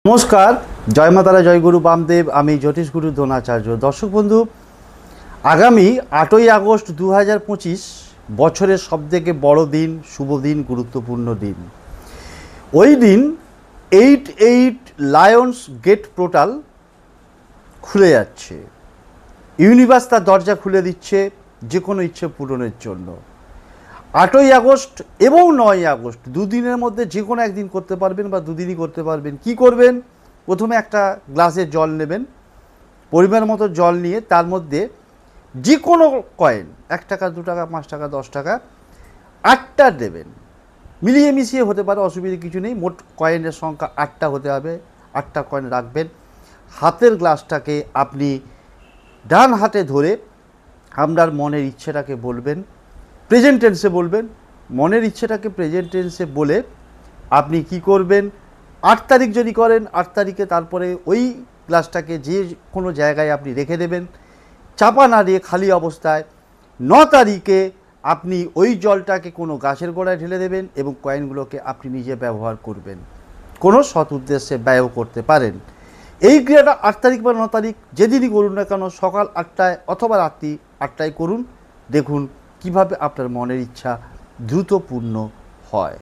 নমস্কার, জয় মাতারা, জয় গুরু বামদেব। আমি জ্যোতিষ গুরু দ্রোণাচার্য। দর্শক বন্ধু, আগামী 8ই আগস্ট 2025 বছরের সবথেকে বড় দিন, শুভ দিন, গুরুত্বপূর্ণ দিন। ওই দিন 88 লায়ন্স গেট পোর্টাল খুলে যাচ্ছে। ইউনিভার্স তার দরজা খুলে দিচ্ছে যে কোনো ইচ্ছে পূরণের জন্য। 8ই আগস্ট এবং 9ই আগস্ট দুদিনের মধ্যে যে কোনো একদিন করতে পারবেন বা দুদিনই করতে পারবেন। কি করবেন? প্রথমে একটা গ্লাসে জল নেবেন, পরিমাণ মতো জল নিয়ে তার মধ্যে যে কোনো কয়েন 1 টাকা, 2 টাকা, 5 টাকা, 10 টাকা 8টা দেবেন। মিলিয়ে মিশিয়ে হতে পারে, অসুবিধা কিছু নেই। মোট কয়েনের সংখ্যা 8টা হতে হবে। 8টা কয়েন রাখবেন। হাতের গ্লাসটাকে আপনি ডান হাতে ধরে আপনার মনের ইচ্ছেটাকে বলবেন, প্রেজেন্ট টেন্সে বলবেন। মনের ইচ্ছেটাকে প্রেজেন্ট টেন্সে বলে আপনি কি করবেন, 8 তারিখ যদি করেন 8 তারিখে তারপরে ওই গ্লাসটাকে যে কোনো জায়গায় আপনি রেখে দেবেন, চাপা না দিয়ে খালি অবস্থায়। 9 তারিখে আপনি ওই জলটাকে কোনো গাছের গোড়ায় ঢেলে দেবেন এবং কয়েনগুলোকে আপনি নিজে ব্যবহার করবেন। কোনো সৎ উদ্দেশ্যে ব্যয়ও করতে পারেন। এই ক্রিয়াটা 8 তারিখ বা 9 তারিখ যেদিনই করুন না কেন, সকাল 8টায় অথবা রাত্রি 8টায় করুন। দেখুন কিভাবে আপনার মনের ইচ্ছা দ্রুত পূর্ণ হয়।